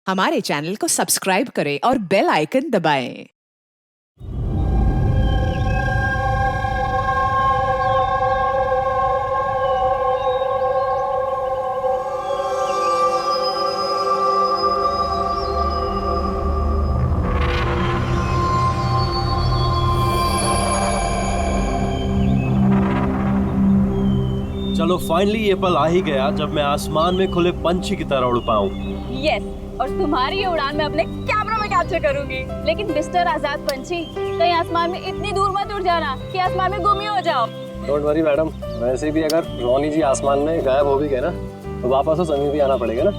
हमारे चैनल को सब्सक्राइब करें और बेल आइकन दबाएं। चलो फाइनली ये पल आ ही गया जब मैं आसमान में खुले पंछी की तरह उड़ पाऊं। यस, और तुम्हारी ये उड़ान मैं अपने कैमरा में कैप्चर करूंगी। लेकिन मिस्टर आजाद पंछी, कहीं आसमान में इतनी दूर मत उड़ जाना कि आसमान में गुम ही हो जाओ। डोंट वरी मैडम, वैसे भी अगर रोनी जी आसमान में गायब हो भी गए ना तो वापस तो जमीन भी आना पड़ेगा ना।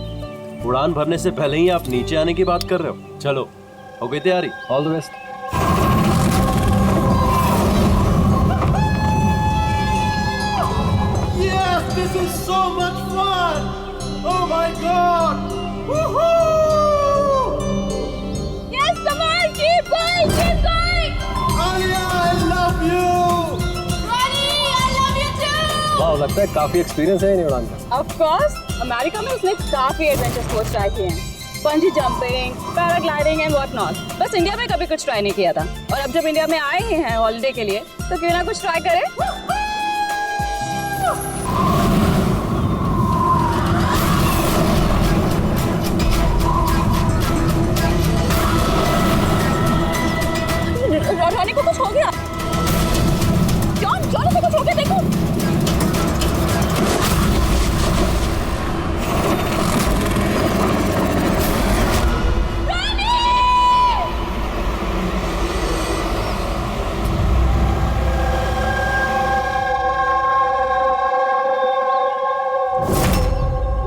उड़ान भरने से पहले ही आप नीचे आने की बात कर रहे हो। चलो, हो गई तैयारी? All the best. Yes, this is so much fun! Oh my God! Woohoo! Yes, come on, keep going, keep going. Alia, I love you! Ronnie, I love you too. वाह, लगता है काफी एक्सपीरियंस है इन उड़ान का। Of course, अमेरिका में उसने काफी एडवेंचर स्पोर्ट्स ट्राई किए हैं। पंजी jumping, paragliding and what not. बस इंडिया में कभी कुछ ट्राई नहीं किया था। और अब जब इंडिया में आए ही हैं हॉलिडे के लिए, तो क्यों ना कुछ ट्राई करें? रोनी को कुछ हो गया। जॉन से कुछ हो गया, देखो।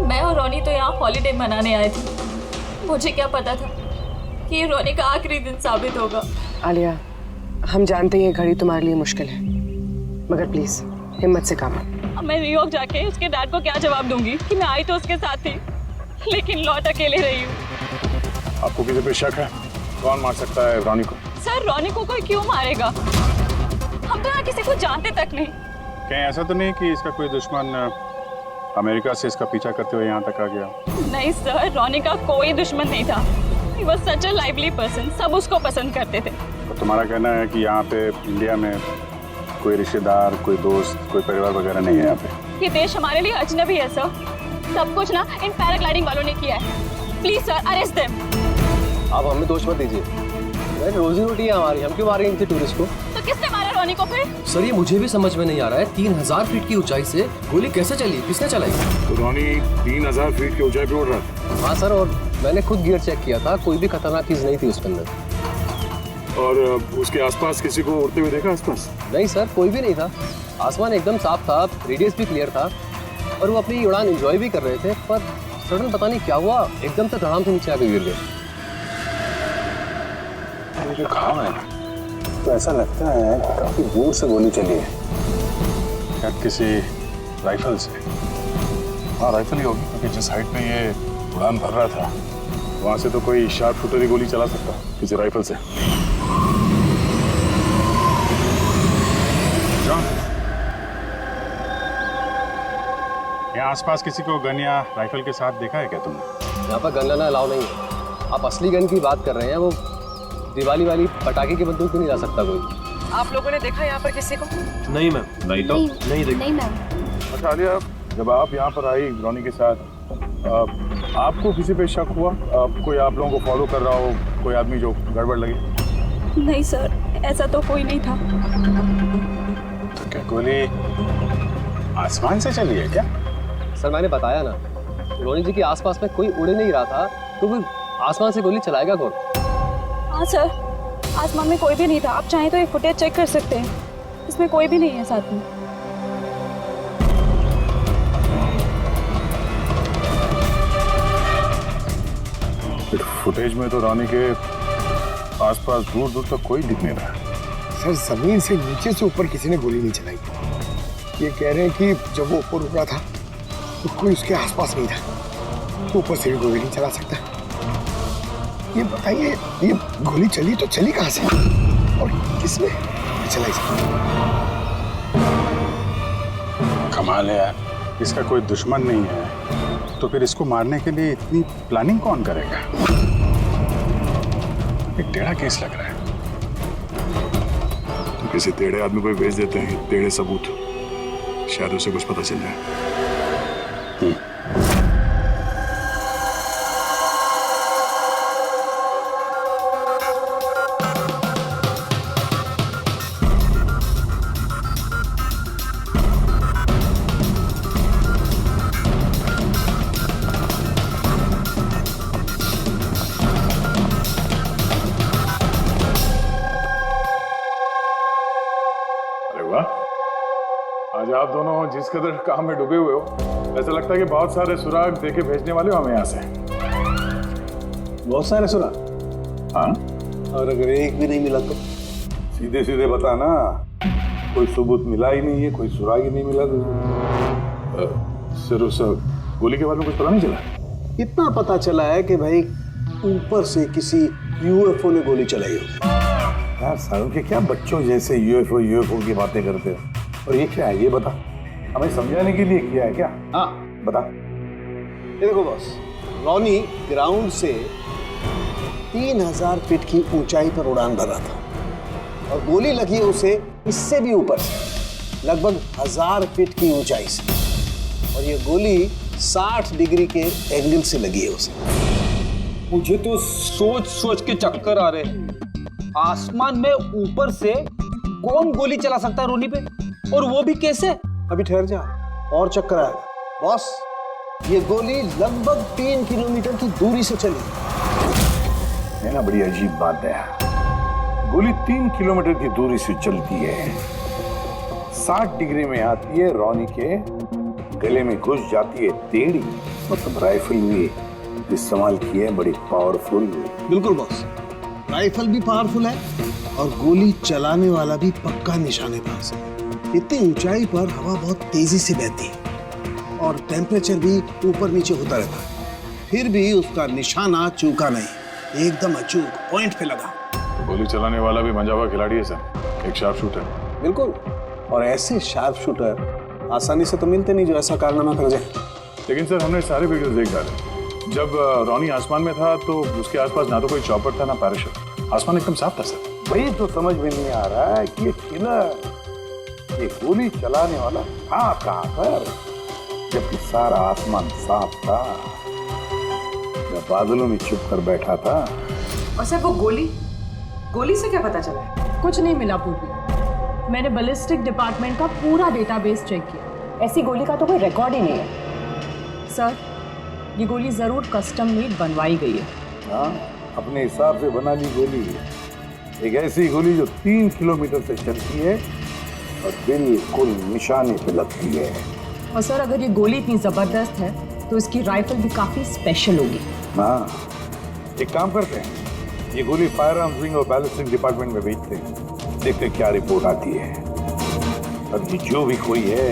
मैं और रोनी तो यहाँ हॉलिडे मनाने आए थे। मुझे क्या पता था कि ये रोनी का आखिरी दिन साबित होगा। आलिया, हम जानते हैं ये घड़ी तुम्हारे लिए मुश्किल है, मगर प्लीज हिम्मत से काम लो। अब मैं न्यूयॉर्क जाके उसके डैड को क्या जवाब दूंगी कि मैं आई तो उसके साथ थी, लेकिन लौट अकेले रही हूँ। आपको किसी पे शक है? कौन मार सकता है रोनी को? सर, रोनी को कोई क्यों मारेगा? हम तो यहाँ किसी को जानते तक नहीं। कहीं ऐसा तो नहीं कि इसका कोई दुश्मन अमेरिका से इसका पीछा करते हुए यहाँ तक आ गया? नहीं सर, रोनी का कोई दुश्मन नहीं था। He was such a lively person, सब उसको पसंद करते थे। तो तुम्हारा कहना है कि यहाँ पे इंडिया में कोई रिश्तेदार, कोई दोस्त, कोई परिवार वगैरह नहीं है यहाँ पे? ये देश हमारे लिए अजनबी है सर। सब कुछ ना इन पैराग्लाइडिंग वालों ने किया है। Please sir, arrest them. आप हमें दोष मत दीजिए, रोजी रोटी है हमारी, हम क्यों मार रहे हैं इनके टूरिस्ट को? तो किसने मारा रोनी को फिर? सर, ये मुझे भी समझ में नहीं आ रहा है। 3000 फीट की ऊंचाई से गोली कैसे चली? किसने चलाई? तो रोनी 3000 फीट की ऊंचाई पे उड़ रहा था। हाँ सर, और मैंने खुद गियर चेक किया था, कोई भी खतरनाक चीज नहीं थी उसके अंदर। और उसके आसपास किसी को उड़ते हुए देखा आसपास? नहीं सर, कोई भी नहीं था। आसमान एकदम साफ था, रेडियस भी क्लियर था और वो अपनी उड़ान एंजॉय भी कर रहे थे। पर सडन पता नहीं क्या हुआ, एकदम से धड़ाम से नीचे आके गिर गए। ये जो घाव है तो ऐसा लगता है कि काफी दूर से गोली चली है, शायद किसी राइफल से। हाँ, राइफल ही होगी, क्योंकि जिस हाइट पे ये उड़ान भर रहा था वहां से तो कोई शार्प शूटर ही गोली चला सकता किसी राइफल से। जॉन, यहाँ आसपास किसी को गन या राइफल के साथ देखा है क्या तुमने? यहाँ पर गन लेना अलाउ नहीं है। आप असली गन की बात कर रहे हैं, वो दिवाली वाली पटाखे की बंदूक भी नहीं ला सकता कोई। आप लोगों ने देखा यहाँ पर किसी को? नहीं मैम, नहीं तो नहीं देखा। नहीं मैम। अच्छा आलिया, जब आप यहाँ पर आई रोनी के साथ, आपको किसी पे शक हुआ? कोई आप लोगों को फॉलो कर रहा हो, कोई आदमी जो गड़बड़ लगे? नहीं सर, ऐसा तो कोई नहीं था। तो क्या गोली आसमान से चली है क्या? सर, मैंने बताया ना, रोनी जी के आसपास में कोई उड़ नहीं रहा था, तो वो आसमान से गोली चलाएगा कौन? हाँ सर, आसमान में कोई भी नहीं था। आप चाहें तो ये फुटेज चेक कर सकते हैं, इसमें कोई भी नहीं है साथ में। फुटेज में तो रोनी के आसपास दूर दूर तक कोई दिख नहीं रहा। सर, जमीन से नीचे से ऊपर किसी ने गोली नहीं चलाई। ये कह रहे हैं कि जब वो ऊपर उड़ा था तो कोई उसके आसपास नहीं था, तो ऊपर से भी गोली नहीं चला सकता। ये बताइए, ये गोली चली तो चली कहाँ से और किसने चलाई? कमाल है यार, इसका कोई दुश्मन नहीं है तो फिर इसको मारने के लिए इतनी प्लानिंग कौन करेगा? एक टेढ़ा केस लग रहा है। तो किसी टेढ़े आदमी को भेज देते हैं, टेढ़े सबूत, शायद उसे कुछ पता चल जाए। आज आप दोनों जिस कदर काम में डूबे हुए हो, ऐसा लगता है कि बहुत सारे सुराग देके भेजने वाले हो हमें यहाँ से। बहुत सारे सुराग? हाँ। और अगर एक भी नहीं मिला तो? सीधे सीधे बता ना, कोई सबूत मिला ही नहीं है, कोई सुराग ही नहीं मिला तो सिर्फ उस गोली के बारे में कुछ पता नहीं चला? इतना पता चला है कि भाई ऊपर से किसी यूएफओ ने गोली चलाई हो। यार सालों के क्या बच्चों जैसे यूएफओ की बातें करते हो। और ये क्या है, ये बता, हमें समझाने के लिए किया है क्या? हाँ बता। ये देखो बॉस, रॉनी ग्राउंड से 3000 फीट की ऊंचाई पर उड़ान भर रहा था और गोली लगी है उसे इससे भी ऊपर से, लगभग 1000 फीट की ऊंचाई से। और ये गोली 60 डिग्री के एंगल से लगी है उसे। मुझे तो सोच सोच के चक्कर आ रहे हैं। आसमान में ऊपर से कौन गोली चला सकता है रोनी पे, और वो भी कैसे? अभी ठहर जा, और चक्कर आएगा। बॉस, ये गोली लगभग 3 किलोमीटर की दूरी से चली। है ना, बड़ी अजीब बात है। गोली 3 किलोमीटर की दूरी से चलती है, 60 डिग्री में आती है, रॉनी के गले में घुस जाती है टेढ़ी। मतलब राइफल भी इस्तेमाल की है, बड़ी पावरफुल। बिल्कुल बॉस, राइफल भी पावरफुल है और गोली चलाने वाला भी पक्का निशानेबाज है। इतनी ऊंचाई पर हवा बहुत तेजी से बहती है और टेम्परेचर भी ऊपर नीचे होता रहता है, फिर भी उसका निशाना चूका नहीं, एकदम अचूक पॉइंट पे लगा। तो गोली चलाने वाला भी मंजा हुआ खिलाड़ी है सर, एक शार्प शूटर। बिल्कुल, और ऐसे शार्प शूटर आसानी से तो मिलते नहीं जो ऐसा कारनामा कर जाए। लेकिन सर हमने सारे वीडियोस देख डाले। जब रॉनी आसमान में था तो उसके आसपास ना तो कोई चॉपर था ना पैराशूट, आसमान एकदम साफ था सर। वही तो समझ में नहीं आ रहा है कि ये किलर, ये गोली चलाने वाला था कहां पर, जबकि सारा आसमान साफ था, या बादलों में छुप कर बैठा था। और सर वो गोली से क्या पता चला? कुछ नहीं मिला पूर्वी। मैंने बैलिस्टिक डिपार्टमेंट का पूरा डेटाबेस चेक किया, ऐसी गोली का तो कोई रिकॉर्ड ही नहीं है। सर, ये गोली जरूर कस्टम मेड बनवाई गई है। हाँ, अपने हिसाब से बना ली गोली, एक ऐसी गोली जो 3 किलोमीटर से चलती है और बिल्कुल निशाने पे लगती है। और सर, अगर ये गोली इतनी जबरदस्त है तो इसकी राइफल भी काफी स्पेशल होगी। हाँ, एक काम करते हैं, ये गोली फायर आर्म्स विंग और बैलिस्टिक डिपार्टमेंट में भेजते हैं, देखते हैं क्या रिपोर्ट आती है। अब ये जो भी कोई है,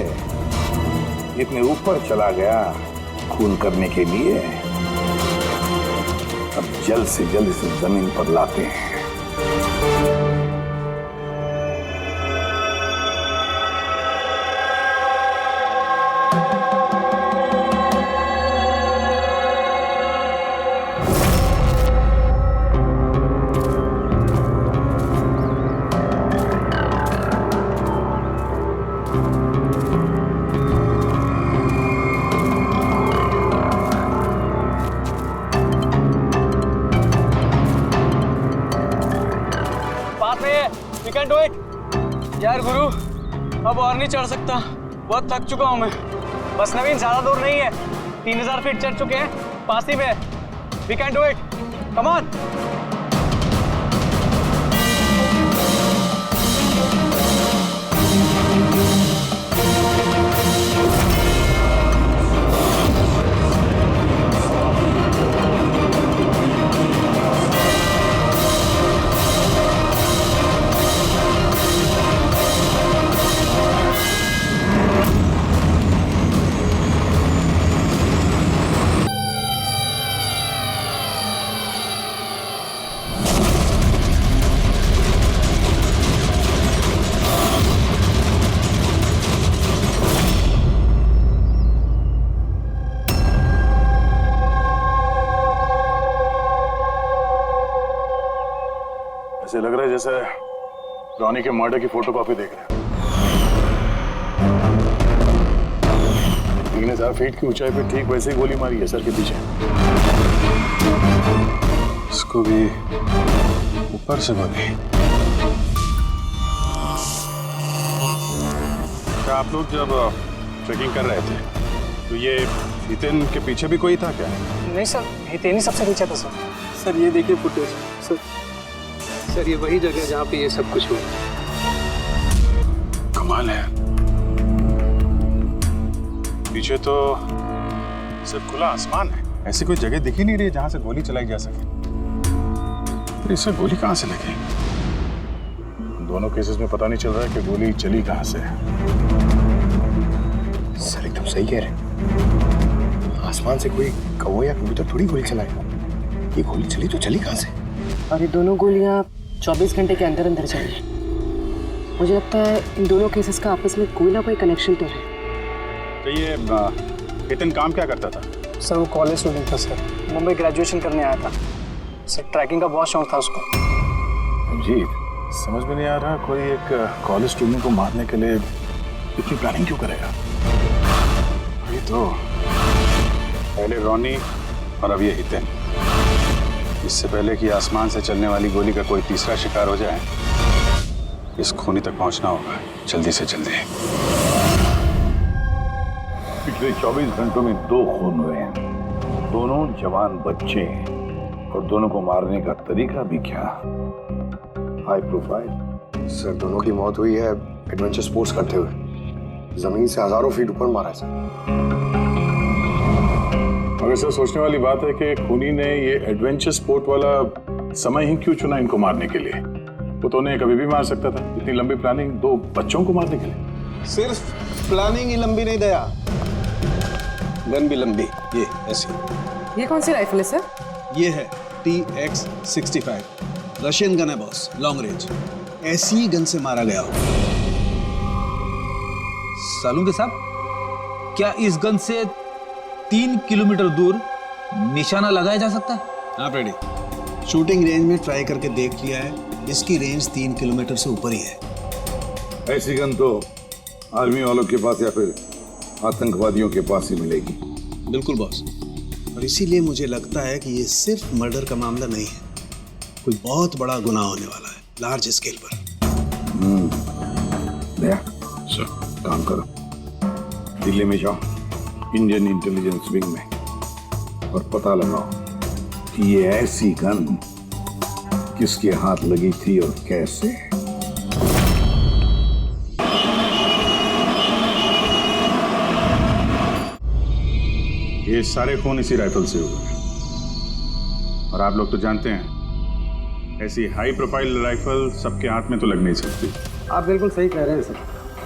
इतने ऊपर चला गया खून करने के लिए, अब जल्द से जल्द इसे जमीन पर लाते हैं। यार गुरु, अब और नहीं चढ़ सकता, बहुत थक चुका हूं मैं। बस नवीन, ज्यादा दूर नहीं है, 3000 फीट चढ़ चुके हैं, पास ही में। We can do it, come on. ऐसे लग रहा है जैसे रॉनी के मर्डर की फोटोकॉपी देख रहे हैं। 3000 फीट की ऊंचाई पे ठीक वैसे ही गोली मारी है सर के पीछे। इसको भी ऊपर से गोली। क्या आप लोग जब ट्रेकिंग कर रहे थे तो ये हितेन के पीछे भी कोई था क्या? नहीं सर, हितेन ही सबसे पीछे था सर। सर ये देखिए फुटेज। सर ये वही जगह जहाँ पे ये सब कुछ हुआ। कमाल है, पीछे तो सिर्फ खुला आसमान है, ऐसी कोई जगह दिख ही नहीं रही जहां से गोली चलाई जा सके। तो इससे गोली कहां से लगी? दोनों केसेस में पता नहीं चल रहा है कि गोली चली कहां से है। सर एकदम सही कह रहे हैं, आसमान से कोई कौवा या कबूतर थोड़ी गोली चलाएगा। ये गोली चली तो चली कहां से? और ये दोनों गोलियां 24 घंटे के अंदर अंदर चली। मुझे लगता है इन दोनों केसेस का आपस में कोई ना कोई कनेक्शन तो है। तो ये हितेन काम क्या करता था? सर वो कॉलेज स्टूडेंट था सर, मुंबई ग्रेजुएशन करने आया था सर। ट्रैकिंग का बहुत शौक था उसको। जी समझ में नहीं आ रहा, कोई एक कॉलेज स्टूडेंट को मारने के लिए इतनी प्लानिंग क्यों करेगा? ये तो पहले रॉनी और अब ये हितेन। इससे पहले कि आसमान से चलने वाली गोली का कोई तीसरा शिकार हो जाए, इस खूनी तक पहुंचना होगा जल्दी से जल्दी। पिछले 24 घंटों में 2 खून हुए हैं, दोनों जवान बच्चे हैं और दोनों को मारने का तरीका भी क्या हाई प्रोफाइल। सर दोनों की मौत हुई है एडवेंचर स्पोर्ट्स करते हुए, जमीन से हजारों फीट ऊपर मारा है सर। मगर सर सोचने वाली बात है कि खूनी ने ये एडवेंचर स्पोर्ट वाला समय ही क्यों चुना इनको मारने के लिए? वो तो उन्हें कभी भी मार सकता था। इतनी लंबी प्लानिंग 2 बच्चों को मारने के लिए। सिर्फ प्लानिंग ही लंबी नहीं दया, गन भी लंबी। ये ऐसी। ये कौन सी राइफल है सर? ये है TX-65, रशियन गन है बॉस, लॉन्ग रेंज। ऐसी गन से मारा गया हो। सालुंके साहब, क्या इस गन से 3 किलोमीटर दूर निशाना लगाया जा सकता है? हाँ फ्रेडी, शूटिंग रेंज में ट्राई करके देख लिया है, इसकी रेंज 3 किलोमीटर से ऊपर ही है। ऐसी गन तो आर्मी वालों के पास या फिर आतंकवादियों के पास ही मिलेगी। बिल्कुल बॉस, और इसीलिए मुझे लगता है कि ये सिर्फ मर्डर का मामला नहीं है, कोई बहुत बड़ा गुनाह होने वाला है, लार्ज स्केल पर। सर काम करो, दिल्ली में जाओ इंडियन इंटेलिजेंस विंग में और पता लगाओ कि ये ऐसी गन किसके हाथ लगी थी और कैसे। ये सारे खून इसी राइफल से हुए और आप लोग तो जानते हैं ऐसी हाई प्रोफाइल राइफल सबके हाथ में तो लग नहीं सकती। आप बिल्कुल सही कह रहे हैं सर।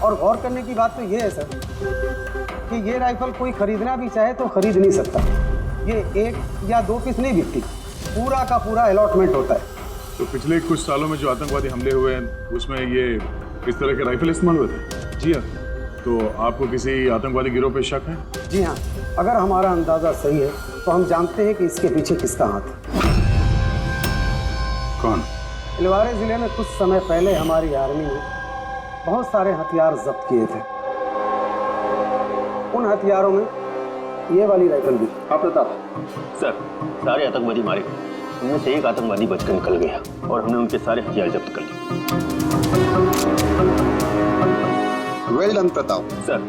और गौर करने की बात तो ये है सर कि ये राइफल कोई खरीदना भी चाहे तो खरीद नहीं सकता। ये 1 या 2 पीस नहीं बिकती, पूरा का पूरा अलॉटमेंट होता है। तो पिछले कुछ सालों में जो आतंकवादी हमले हुए हैं उसमें ये इस तरह के राइफल इस्तेमाल हुए थे? जी हाँ। तो आपको किसी आतंकवादी गिरोह पे शक है? जी हाँ, अगर हमारा अंदाजा सही है तो हम जानते हैं कि इसके पीछे किसका हाथ है। कौन? इलवारे जिले में कुछ समय पहले हमारी आर्मी ने बहुत सारे हथियार जब्त किए थे। उन हथियारों में ये वाली राइफल भी। हाँ प्रताप सर, सारे आतंकवादी मारे गए, उनमें से एक आतंकवादी बचकर निकल गया और हमने उनके सारे हथियार जब्त कर लिए। Well done Pratap sir.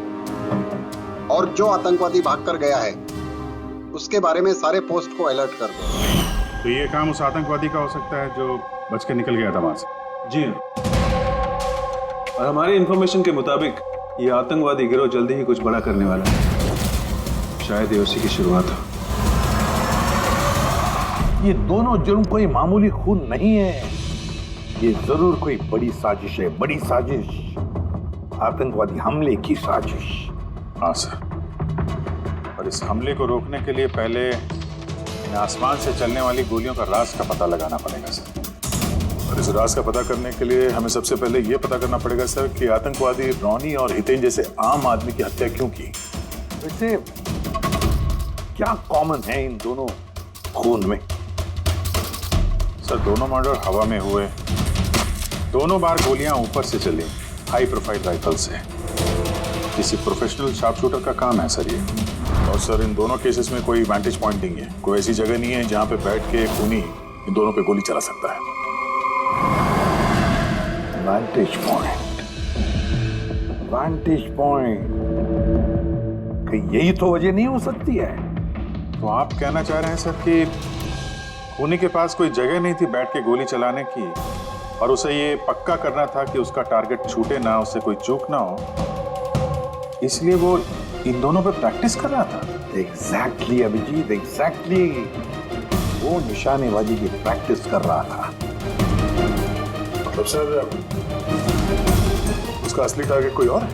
और जो आतंकवादी भागकर गया है उसके बारे में सारे पोस्ट को अलर्ट कर दो। तो ये काम उस आतंकवादी का हो सकता है जो बचकर निकल गया था वहां से? जी हाँ, और हमारी इंफॉर्मेशन के मुताबिक ये आतंकवादी गिरोह जल्दी ही कुछ बड़ा करने वाला है। शायद ये उसी की शुरुआत हो। ये दोनों जुर्म कोई मामूली खून नहीं है, ये जरूर कोई बड़ी साजिश है, बड़ी साजिश, आतंकवादी हमले की साजिश। हाँ सर, और इस हमले को रोकने के लिए पहले इन आसमान से चलने वाली गोलियों का राज का पता लगाना पड़ेगा सर। और इस राज का पता करने के लिए हमें सबसे पहले ये पता करना पड़ेगा सर कि आतंकवादी रॉनी और हितेन जैसे आम आदमी की हत्या क्यों की। वैसे क्या कॉमन है इन दोनों खून में? सर दोनों मर्डर हवा में हुए, दोनों बार गोलियां ऊपर से चली, हाई प्रोफाइल राइफल से। किसी प्रोफेशनल शार्प शूटर का काम है सर ये। और सर इन दोनों केसेस में कोई वैंटेज पॉइंट नहीं है, कोई ऐसी जगह नहीं है जहां पे बैठ के खूनी इन दोनों पे गोली चला सकता है। वैंटेज पॉइंट, वैंटेज पॉइंट, कहीं यही तो वजह नहीं हो सकती है? तो आप कहना चाह रहे हैं सर कि खूनी के पास कोई जगह नहीं थी बैठ के गोली चलाने की, और उसे ये पक्का करना था कि उसका टारगेट छूटे ना, उससे कोई चूक ना हो, इसलिए वो इन दोनों पे प्रैक्टिस कर रहा था। Exactly Abhijit, exactly. वो निशानेबाजी की प्रैक्टिस कर रहा था। मतलब सर उसका असली टारगेट कोई और है?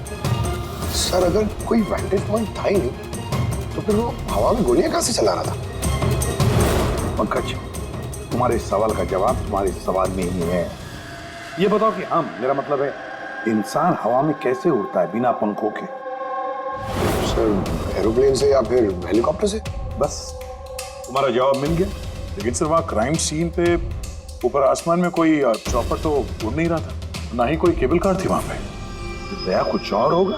सर अगर कोई वैंटेज पॉइंट था ही नहीं तो फिर वो हवा में गोलियां कहां से चला रहा था? पंकज, तुम्हारे इस सवाल का जवाब तुम्हारे इस सवाल में ही है। ये बताओ कि हम, मेरा मतलब है इंसान हवा में कैसे उड़ता है बिना पंखों के? सर एरोप्लेन से या फिर हेलीकॉप्टर से। बस तुम्हारा जवाब मिल गया। लेकिन सर वहाँ क्राइम सीन पे ऊपर आसमान में कोई चॉपर तो उड़ नहीं रहा था, ना ही कोई केबल कार थी वहां पे। दया कुछ और होगा,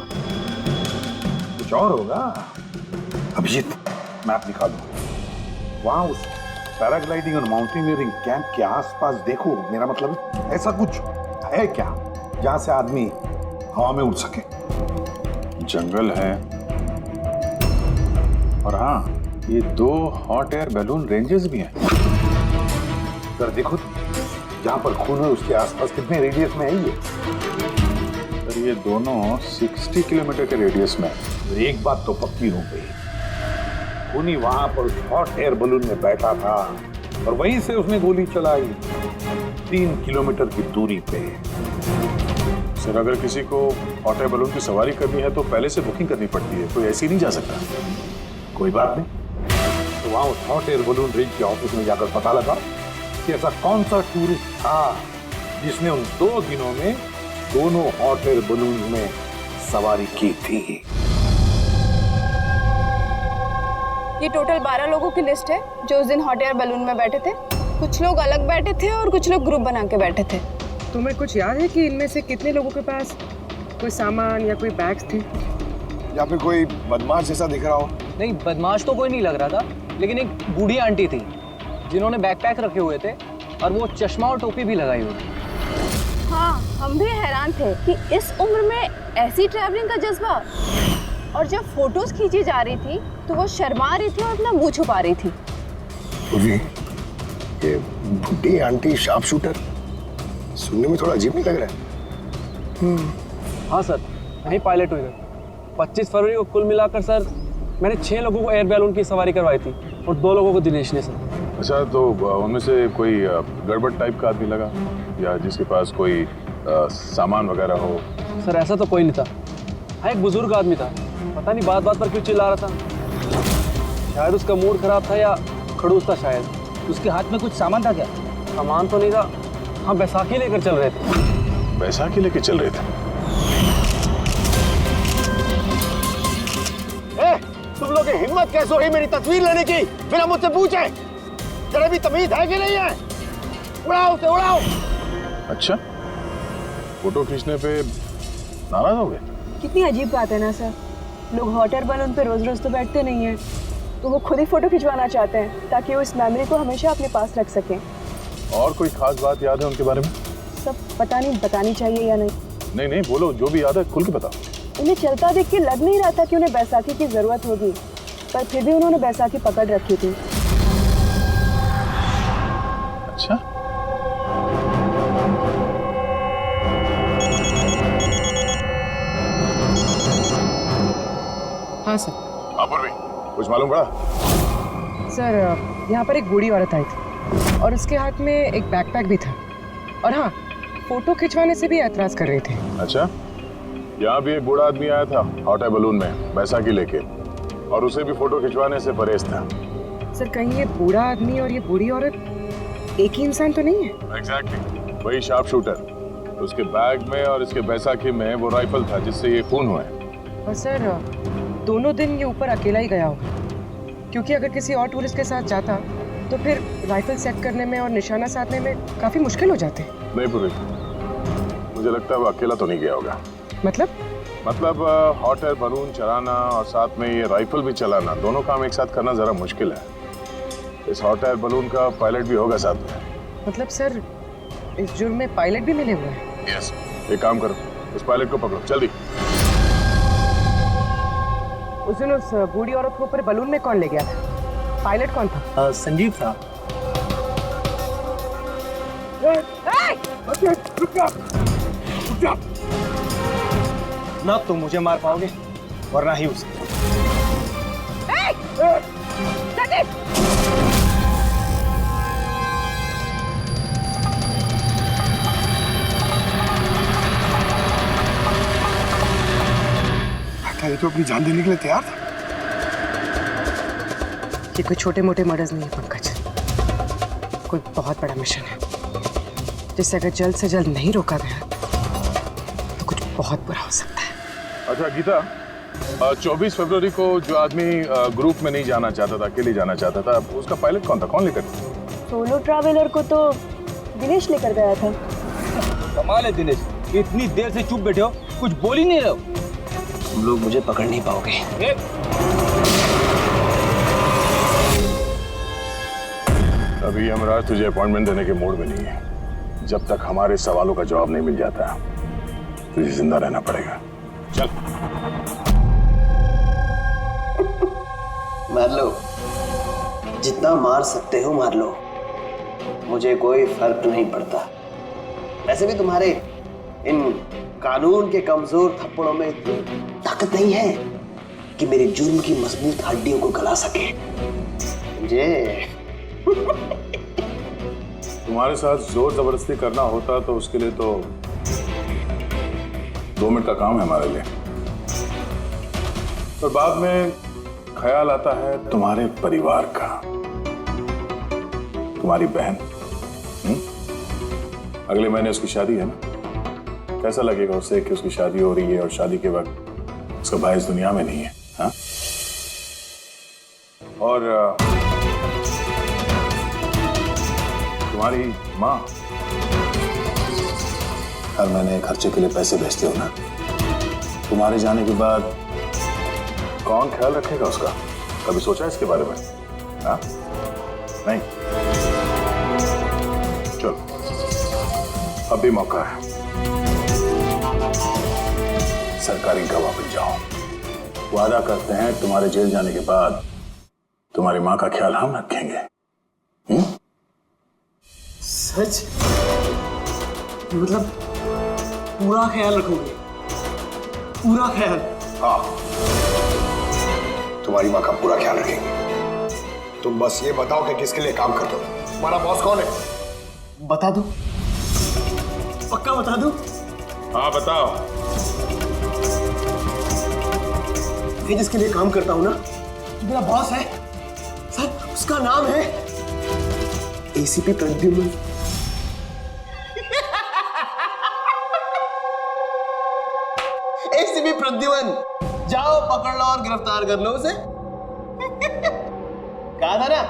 कुछ और होगा। अभिजीत, मैप निकालो। वहां उस पैराग्लाइडिंग और माउंटेनियरिंग कैंप के आसपास देखो, मेरा मतलब ऐसा कुछ है क्या जहां से आदमी हवा में उड़ सके? जंगल है, और हाँ ये 2 हॉट एयर बैलून रेंजेस भी हैं। सर देखो जहां पर खून है उसके आसपास कितने रेडियस में है ये? सर ये दोनों 60 किलोमीटर के रेडियस में है। एक बात तो पक्की हो गई, खूनी वहां पर उस हॉट एयर बलून में बैठा था और वहीं से उसने गोली चलाई 3 किलोमीटर की दूरी पे। सर अगर किसी को हॉट एयर बलून की सवारी करनी है तो पहले से बुकिंग करनी पड़ती है, कोई ऐसे ही नहीं जा सकता। कोई बात नहीं, तो वहां उस हॉट एयर बलून रेंज के ऑफिस में जाकर पता लगा कि ऐसा कौन सा टूरिस्ट था जिसने उन 2 दिनों में दोनों हॉट एयर बलून में सवारी की थी। ये टोटल 12 लोगों की लिस्ट है जो उस दिन हॉट एयर बलून में बैठे थे। कुछ लोग अलग बैठे थे और कुछ लोग ग्रुप बना के बैठे थे। तुम्हें कुछ याद है कि इनमें से कितने लोगों के पास कोई सामान या कोई बैग्स थे? या फिर कोई बदमाश जैसा दिख रहा हो? नहीं, बदमाश तो कोई नहीं लग रहा था, लेकिन एक बूढ़ी आंटी थी जिन्होंने बैकपैक रखे हुए थे और वो चश्मा और टोपी भी लगाई हुई थी। हाँ, हम भी हैरान थे कि इस उम्र में ऐसी ट्रैवलिंग का जज्बा। और जब फोटोज खींची जा रही थी तो वो शर्मा रही थी और अपना मुंह छुपा रही थी। ये बुढ़ी आंटी शार्प शूटर सुनने में थोड़ा अजीब नहीं लग रहा है? हाँ सर, वहीं पायलट हुई थी। 25 फरवरी को कुल मिलाकर सर मैंने 6 लोगों को एयर बैलून की सवारी करवाई थी और 2 लोगों को दिनेश ने सर। अच्छा, तो उनमें से कोई गड़बड़ टाइप का आदमी लगा या जिसके पास कोई सामान वगैरह हो? सर ऐसा तो कोई नहीं था। हाँ, एक बुजुर्ग आदमी था, पता नहीं बात बात पर क्यों चिल्ला रहा था। शायद उसका मूड खराब था या खड़ूस था शायद। उसके हाथ में कुछ सामान था क्या? सामान तो नहीं था। हाँ, बैसाखी लेकर चल रहे थे। बैसाखी लेकर चल रहे थे? तुम लोग की हिम्मत कैसे हुई मेरी तस्वीर लेने की बिना मुझसे पूछे? जरा भी तमीज है कि नहीं है? उड़ाओ उसे, उड़ाओ। अच्छा, फोटो खींचने पे नाराज हो गए? कितनी अजीब बात है ना सर। लोग हॉट एयर बलून पे रोज रोज तो बैठते नहीं हैं, तो वो खुद ही फोटो खिंचवाना चाहते हैं ताकि वो इस मेमोरी को हमेशा अपने पास रख सकें। और कोई खास बात याद है उनके बारे में? सब पता नहीं बतानी चाहिए या नहीं। नहीं नहीं, बोलो, जो भी याद है खुल के बताओ। उन्हें चलता देख के लग नहीं रहा था कि उन्हें बैसाखी की जरूरत होगी, पर फिर भी उन्होंने बैसाखी पकड़ रखी थी। अच्छा, हाँ सर। अपूर्वी, कुछ मालूम पड़ा? सर यहाँ पर एक बूढ़ी औरत आई थी और उसके हाथ में एक बैकपैक भी था, और हाँ, फोटो खिंचवाने से भी ऐतराज कर रहे थे। अच्छा, यहाँ भी एक बूढ़ा आदमी आया था हॉट एयर बलून में बैसाखी लेके, और उसे भी फोटो खिंचवाने से परहेज था। सर कहीं ये बूढ़ा आदमी और ये बूढ़ी औरत एक ही इंसान तो नहीं है? एग्जैक्टली, वही शार्प शूटर। उसके बैग में और इसके बैसाखी में वो राइफल था जिससे ये खून हुआ है। और सर दोनों दिन ये ऊपर अकेला ही गया होगा, क्योंकि अगर किसी और टूरिस्ट के साथ जाता तो फिर राइफल सेट करने में और निशाना साधने में काफी मुश्किल हो जाते। नहीं पूरी, मुझे लगता है वो अकेला तो नहीं गया होगा। मतलब हॉट एयर बलून चलाना और साथ में ये राइफल भी चलाना, दोनों काम एक साथ करना जरा मुश्किल है। इस हॉट एयर बलून का पायलट भी होगा साथ में। मतलब सर इस जुर्म में पायलट भी मिले हुए हैं? यस। एक काम करो, इस पायलट को पकड़ो जल्दी। उस दिन उस बूढ़ी औरत को ऊपर बलून में कौन ले गया था? पायलट कौन था? संजीव था। ना तुम मुझे मार पाओगे और ना ही उसे। ये तो अपनी जान देने के लिए तैयार था। ये कोई छोटे मोटे मर्डर्स नहीं है पंकज, कोई बहुत बड़ा मिशन है जिसे अगर जल्द से जल्द नहीं रोका गया तो कुछ बहुत बुरा हो सकता है। अच्छा गीता, 24 फरवरी को जो आदमी ग्रुप में नहीं जाना चाहता था, अकेले जाना चाहता था, उसका पायलट कौन था? कौन लेकर? सोलो ट्रैवलर को तो दिनेश लेकर गया था। कमाल है दिनेश, इतनी देर से चुप बैठे हो, कुछ बोल ही नहीं रहे हो। तुम लोग मुझे पकड़ नहीं पाओगे। अभी यमराज तुझे अपॉइंटमेंट देने के मूड में नहीं है। जब तक हमारे सवालों का जवाब नहीं मिल जाता तुझे जिंदा रहना पड़ेगा। चल। मार लो, जितना मार सकते हो मार लो, मुझे कोई फर्क नहीं पड़ता। वैसे भी तुम्हारे इन कानून के कमजोर थप्पड़ों में इतनी ताकत नहीं है कि मेरे जुर्म की मजबूत हड्डियों को गला सके। मुझे तुम्हारे साथ जोर जबरदस्ती करना होता तो उसके लिए तो 2 मिनट का काम है हमारे लिए, पर बाद में ख्याल आता है तुम्हारे परिवार का, तुम्हारी बहन। अगले महीने उसकी शादी है ना, कैसा लगेगा उससे कि उसकी शादी हो रही है और शादी के वक्त उसका भाई इस दुनिया में नहीं है? हाँ? और तुम्हारी माँ हर महीने खर्चे के लिए पैसे भेजते हो ना, तुम्हारे जाने के बाद कौन ख्याल रखेगा उसका? कभी सोचा इसके बारे में? हाँ? नहीं? चलो, अब भी मौका है, सरकारी गवाह बन जाओ। वादा करते हैं तुम्हारे जेल जाने के बाद तुम्हारी माँ का ख्याल हम रखेंगे। सच? मतलब पूरा ख्याल रखोगे? पूरा ख्याल? हाँ, तुम्हारी माँ का पूरा ख्याल रखेंगे। तुम बस ये बताओ कि किसके लिए काम करते हो? तुम्हारा बॉस कौन है? बता दो, पक्का बता दो? हाँ बताओ। मैं जिसके लिए काम करता हूं ना, मेरा बॉस है सर, उसका नाम है एसीपी प्रद्युम्न। एसीपी प्रद्युम्न, जाओ पकड़ लो और गिरफ्तार कर लो उसे। कहा था ना,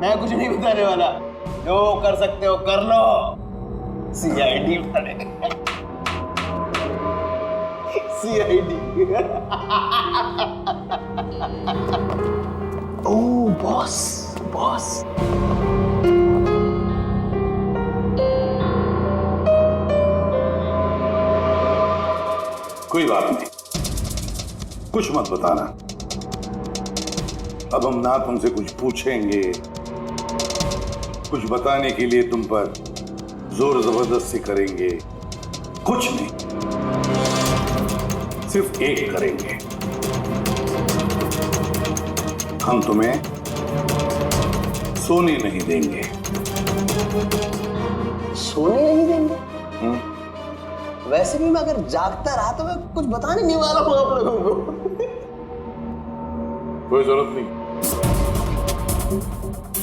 मैं कुछ नहीं बताने वाला, जो कर सकते हो कर लो। सीआईडी पड़े, सीआईडी। ओ बॉस, बॉस। कोई बात नहीं, कुछ मत बताना। अब हम ना तुमसे कुछ पूछेंगे, कुछ बताने के लिए तुम पर जोर जबरदस्ती करेंगे, कुछ नहीं, सिर्फ एक करेंगे, हम तुम्हें सोने नहीं देंगे। सोने नहीं देंगे? वैसे भी मैं अगर जागता रहा तो मैं कुछ बताने नहीं वाला हूं आप लोगों को। कोई जरूरत नहीं,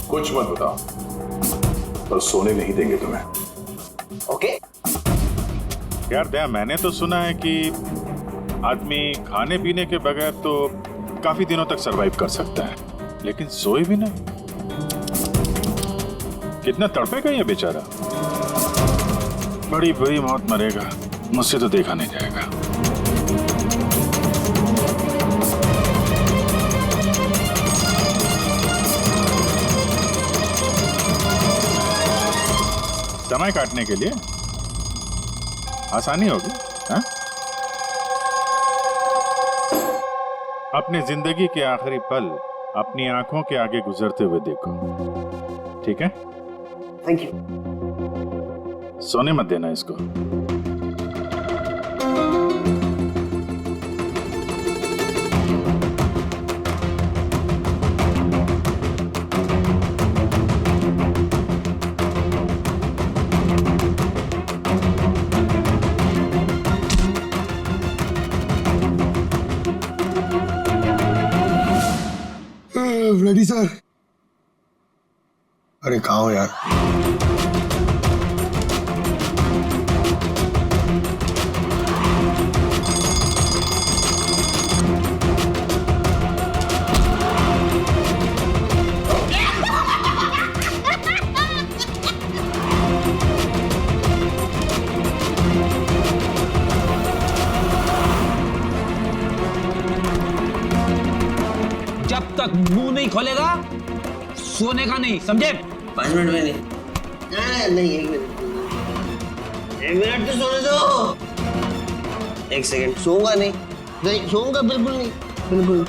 कुछ मत बताओ, पर सोने नहीं देंगे तुम्हें। ओके? यार दया, मैंने तो सुना है कि आदमी खाने पीने के बगैर तो काफी दिनों तक सरवाइव कर सकता है, लेकिन सोए भी नहीं। कितना तड़पेगा ये बेचारा, बड़ी बुरी मौत मरेगा। मुझसे तो देखा नहीं जाएगा। समय काटने के लिए आसानी होगी, हाँ? अपनी जिंदगी के आखिरी पल अपनी आंखों के आगे गुजरते हुए देखो, ठीक है? Thank you. सोने मत देना इसको। Ready sir. अरे कहाँ हो यार? जब तक मुंह नहीं खोलेगा सोने का नहीं, समझे? 5 मिनट में नहीं, नहीं 1 मिनट, 1 मिनट तो सोने दो। 1 सेकंड, सोऊंगा नहीं, नहीं सोऊंगा बिल्कुल नहीं, बिल्कुल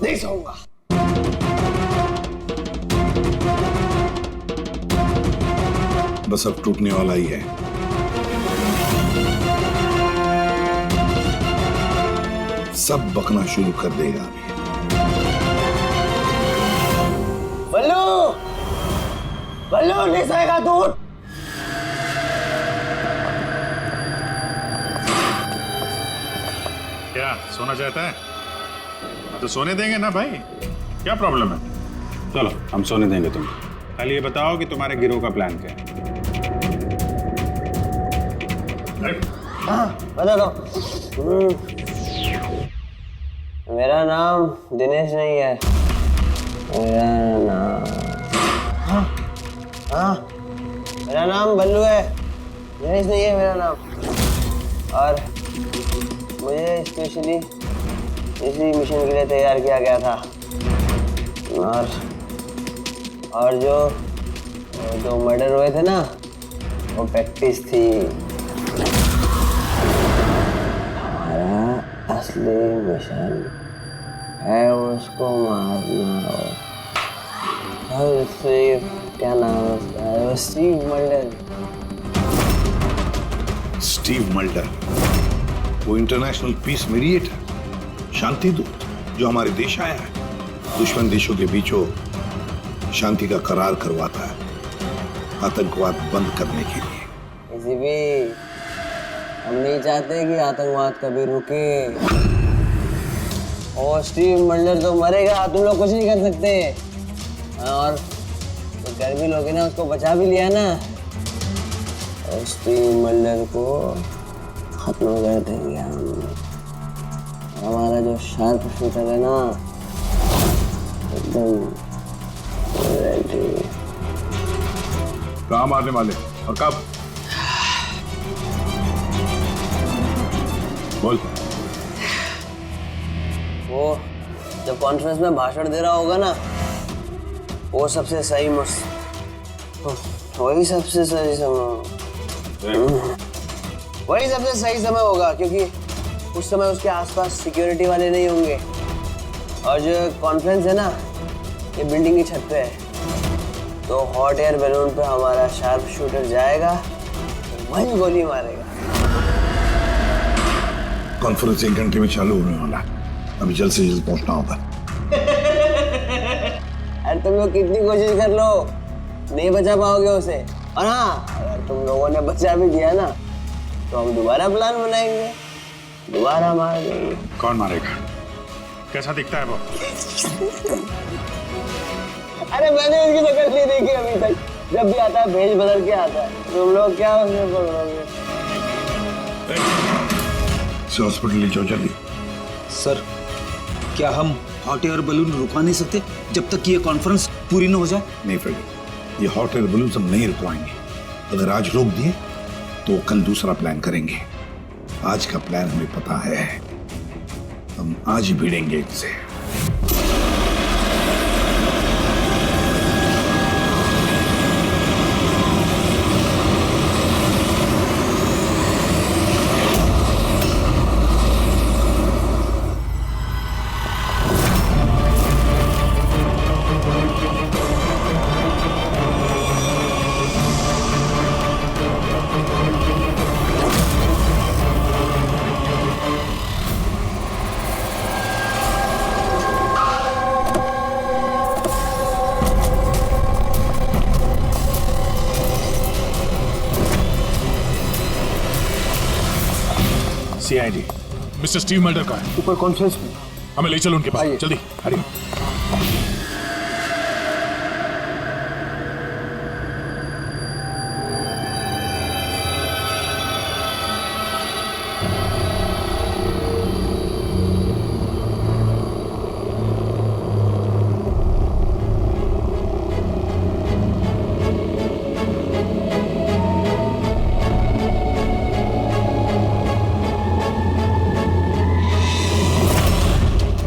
नहीं सोऊंगा। बस अब टूटने वाला ही है। सब बकना शुरू कर देगा अभी। बल्लू, बल्लू नहीं सोएगा तू? क्या सोना चाहता है? तो सोने देंगे ना भाई, क्या प्रॉब्लम है? चलो हम सोने देंगे तुम्हें। खाली ये बताओ कि तुम्हारे गिरोह का प्लान क्या है? हाँ बता दो। मेरा नाम दिनेश नहीं है, मेरा नाम मेरा नाम बल्लू है, दिनेश नहीं है मेरा नाम। और मुझे स्पेशली इसी मिशन के लिए तैयार किया गया था। और जो मर्डर हुए थे ना, वो प्रैक्टिस थी। हमारा असली मिशन है उसको मारना। और स्टीव, क्या नाम है उसका? Steve Mulder. स्टीव मल्डर, वो इंटरनेशनल पीस मीडिएटर, शांति दूत जो हमारे देश आया है, दुश्मन देशों के बीचों शांति का करार करवाता है, आतंकवाद बंद करने के लिए। किसी भी हम नहीं चाहते कि आतंकवाद कभी रुके। और स्टीव मल्डर तो मरेगा, तुम लोग कुछ नहीं कर सकते। और तो कर भी लोगे ना, उसको बचा भी लिया ना, और स्टीव मल्डर को खत्म कर देंगे हम। हमारा जो शार्प शूटर है ना, एकदम रेडी। कहाँ मारने वाले और कब? बोल। वो जब कॉन्फ्रेंस में भाषण दे रहा होगा ना, वो सबसे सही वही सबसे सही समय, वही सबसे सही समय होगा, क्योंकि उस समय उसके आसपास सिक्योरिटी वाले नहीं होंगे। और जो कॉन्फ्रेंस है ना, ये बिल्डिंग की छत पे है, तो हॉट एयर बैलून पे हमारा शार्प शूटर जाएगा, वही गोली मारेगा। कॉन्फ्रेंस 1 घंटे में चालू होने वाला, अभी जल्द से जल्द पहुंचना होगा। अरे तुम लोग कितनी कोशिश कर लो, नहीं बचा पाओगे उसे। और हाँ, अगर तुम लोगों ने बचा भी दिया ना, तो हम दोबारा प्लान बनाएंगे, दोबारा मार देंगे। कौन मारेगा? कैसा दिखता है वो? अरे मैंने उसकी शक्ल नहीं देखी अभी तक, जब भी आता है भेज बदल के आता है। तुम लोग क्या उसमें पकड़ोगे? हॉस्पिटल ले जाओ जल्दी। सर, क्या हम हॉट एयर बलून रुकवा नहीं सकते जब तक कि ये कॉन्फ्रेंस पूरी न हो जाए? नहीं फ्रेडी, ये हॉट एयर बलून हम नहीं रुकवाएंगे। अगर आज रोक दिए तो कल दूसरा प्लान करेंगे। आज का प्लान हमें पता है, हम आज ही भिड़ेंगे इनसे। सीआईडी मिस्टर स्टीव मल्डर का है। ऊपर कॉन्फ्रेंस में, हमें ले चलो उनके पास, जल्दी हरी।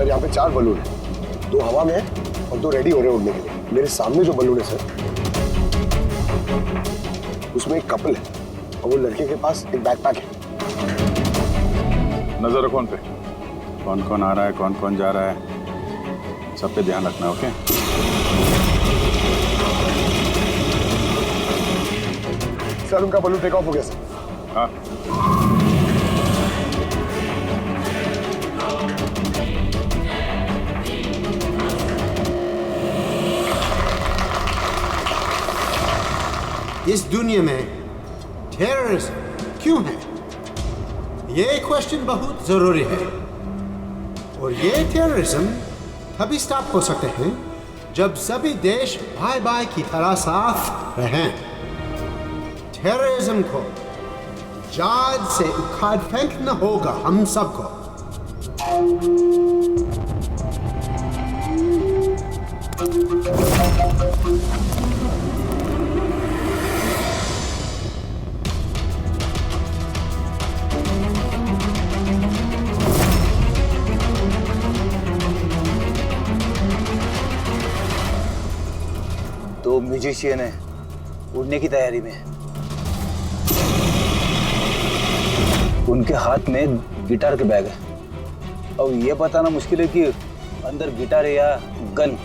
यहाँ पे 4 बलून है, 2 हवा में है और 2 रेडी हो रहे हैं उड़ने के लिए। मेरे सामने जो बलून है सर, उसमें एक कपल है और वो लड़के के पास एक बैकपैक है। नजर रखो उन पे, कौन कौन आ रहा है, कौन कौन जा रहा है, सब पे ध्यान रखना। ओके सर, उनका बलून टेक ऑफ हो गया सर। हाँ, इस दुनिया में टेररिज्म क्यों है, ये क्वेश्चन बहुत जरूरी है। और ये टेररिज्म तभी स्टॉप हो सकते हैं जब सभी देश भाई भाई की तरह साथ रहें। टेररिज्म को जड़ से उखाड़ फेंकना होगा हम सबको। दो म्यूजिशियन है, उड़ने की तैयारी में। उनके हाथ में गिटार के बैग है। अब ये बताना मुश्किल है कि अंदर गिटार है या गन।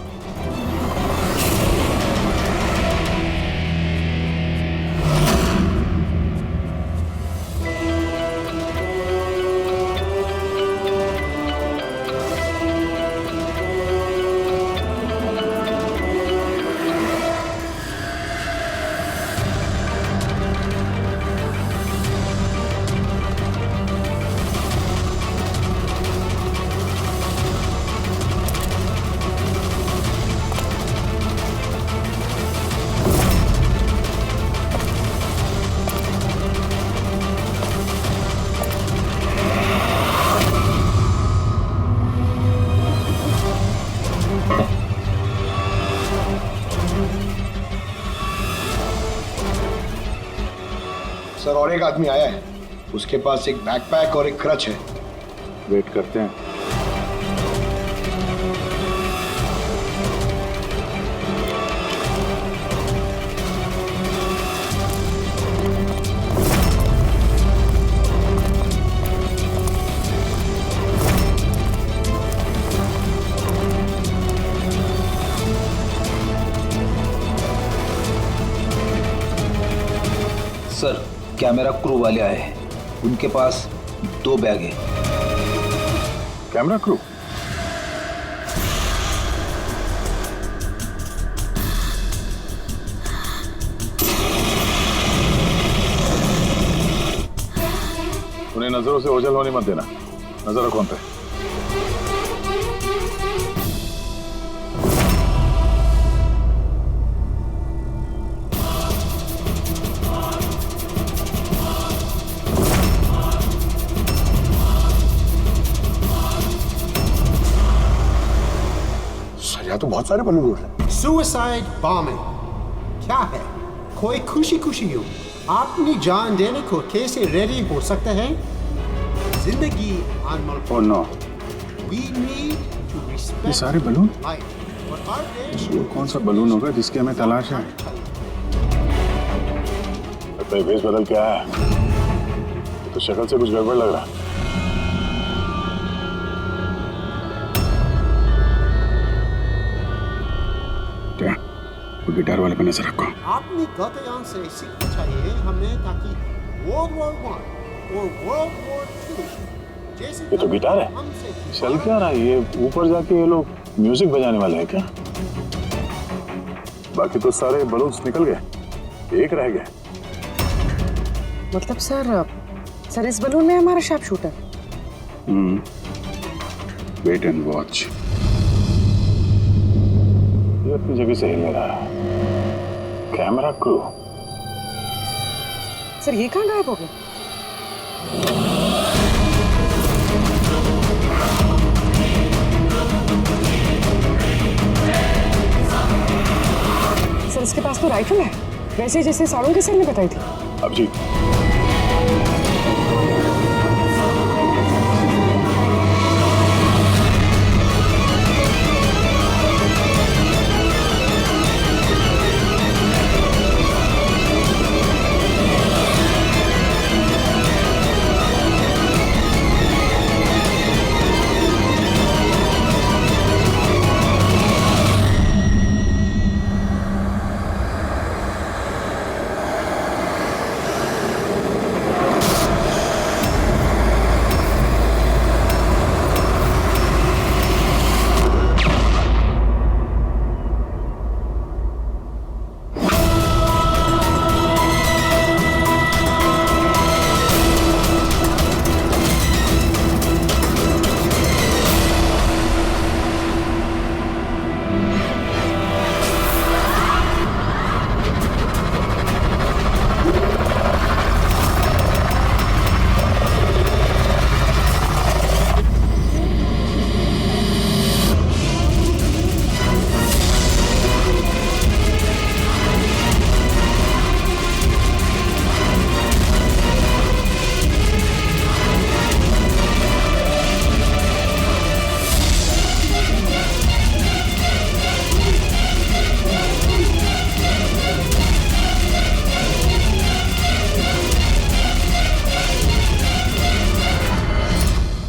सर, और एक आदमी आया है, उसके पास एक बैकपैक और एक क्रच है। वेट करते हैं। सर, कैमरा क्रू वाले आए हैं, उनके पास 2 बैग है। Camera crew? उन्हें नजरों से ओझल होने मत देना। नजर रखो उन पे। तो बहुत सारे बलून उड़ रहे हैं। सुसाइड बॉम्बिंग क्या है? कोई खुशी खुशी हो अपनी जान देने को कैसे रेडी हो सकते हैं? जिंदगी अनमोल। Oh no, We need to ये respect सारे बलून? life. और हर देश वो कौन सा बलून होगा जिसकी हमें तलाश है? लगता है भेष बदल के आया है। ये तो शक्ल से कुछ गड़बड़ लग रहा है। क्या? वो गिटार वाले पे नजर रखो। अपनी गलतियों से सीखना चाहिए हमें, ताकि World War I और World War II जैसे ये तो गिटार है। हमसे चल क्या रहा है ये? ऊपर जाके ये लोग म्यूजिक बजाने वाले हैं क्या? बाकी तो सारे बलून्स निकल गए, एक रह गया। मतलब सर इस बलून में हमारा sharp shooter. Wait and watch. ये अपनी जगह से हिल रहा है। Camera crew. सर ये कहाँ गायब हो गए? सर इसके पास तो राइफल है, वैसे जैसे साड़ों के सर ने बताई थी। अब जी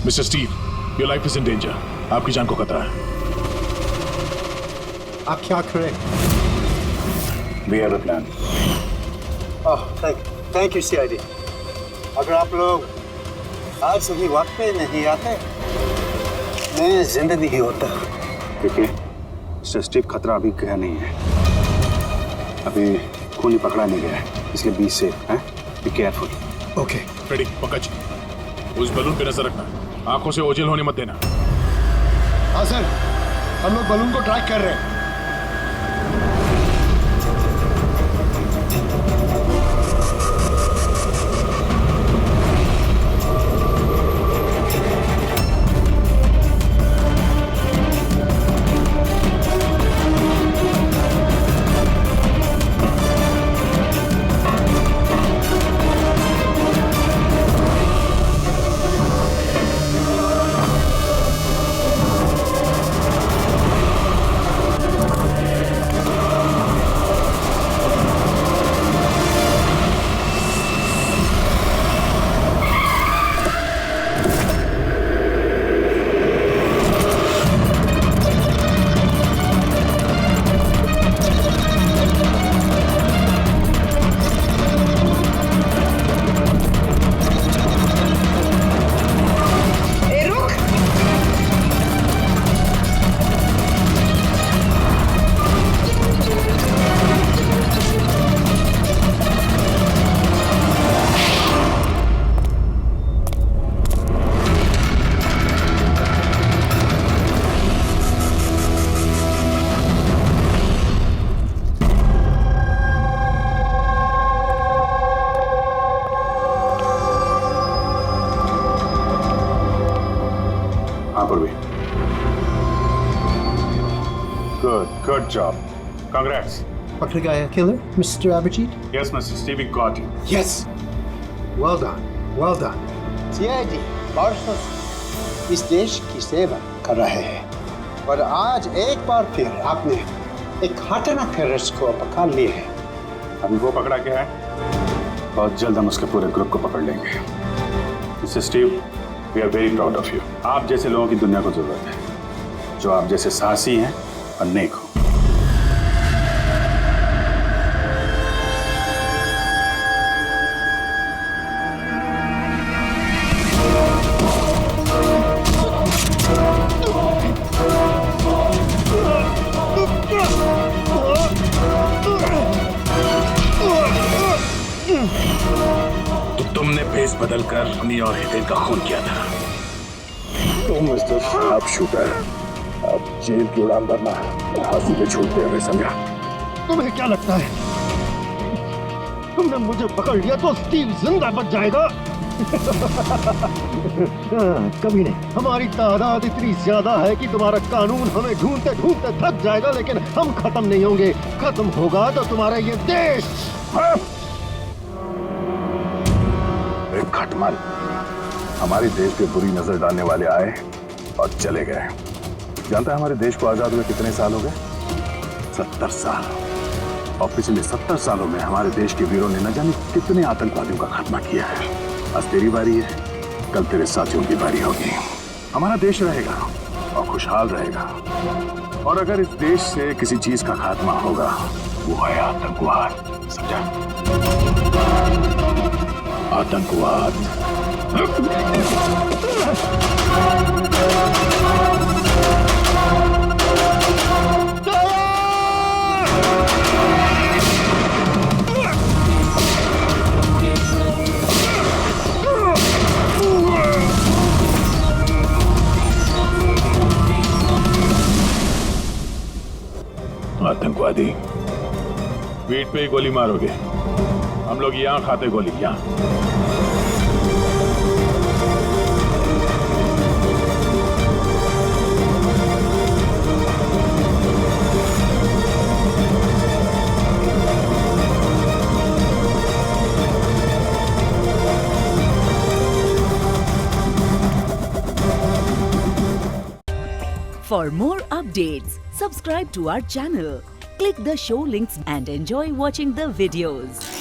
mister Steve, your life is in danger. आपकी जान को खतरा है। आप क्या करें? We have a plan. Thank you CID। अगर आप लोग आज सही वक्त पे नहीं आते, मैं जिंदा नहीं होता। देखिए मिस्टर स्टीव, खतरा अभी गया नहीं है। अभी खूनी पकड़ा नहीं गया है, इसलिए be safe. Be careful. Okay Freddy, Pankaj, उस बलून पे नजर रखना, आंखों से ओझल होने मत देना। हाँ सर, हम लोग बलून को ट्रैक कर रहे हैं। Good job. Congrats. पकड़ गया killer mister Abhijit? Yes, Mr. Steve, we got him. Yes. Well done. Well done. CID बरसों से इस देश की सेवा कर रहे हैं और आज एक बार फिर आपने एक खतरनाक टेररिस्ट को पकड़ लिया है। अभी वो पकड़ा गया है, बहुत जल्द हम उसके पूरे ग्रुप को पकड़ लेंगे। Mister Steve, we are very proud of you. आप जैसे लोगों की दुनिया को जरूरत है, जो आप जैसे साहसी हैं और नेक हो। तो तुमने फेस बदलकर हमी और हितेन का खून किया था। तुम मिस्टर शार्प शूटर, अब जेल की उड़ान भरना फांसी पे छूटते हमें समझा। तुम्हें क्या लगता है तुमने मुझे पकड़ लिया तो स्टीव जिंदा बच जाएगा? कभी नहीं। हमारी तादाद इतनी ज्यादा है कि तुम्हारा कानून हमें ढूंढते ढूंढते थक जाएगा, लेकिन हम खत्म नहीं होंगे। खत्म होगा तो तुम्हारा ये देश। एक खटमल हमारे देश पे बुरी नजर डालने वाले आए और चले गए। जानता है हमारे देश को आजाद हुए कितने साल हो गए? 70 साल। और पिछले 70 सालों में हमारे देश के वीरों ने न जाने कितने आतंकवादियों का खात्मा किया है। आज तेरी बारी है, कल तेरे साथियों की बारी होगी। हमारा देश रहेगा और खुशहाल रहेगा, और अगर इस देश से किसी चीज का खात्मा होगा वो है आतंकवाद। समझा? आतंकवाद। आतंकवादी पीठ पे ही गोली मारोगे, हम लोग यहाँ खाते गोली। यहाँ For more updates, subscribe to our channel, click the show links and enjoy watching the videos.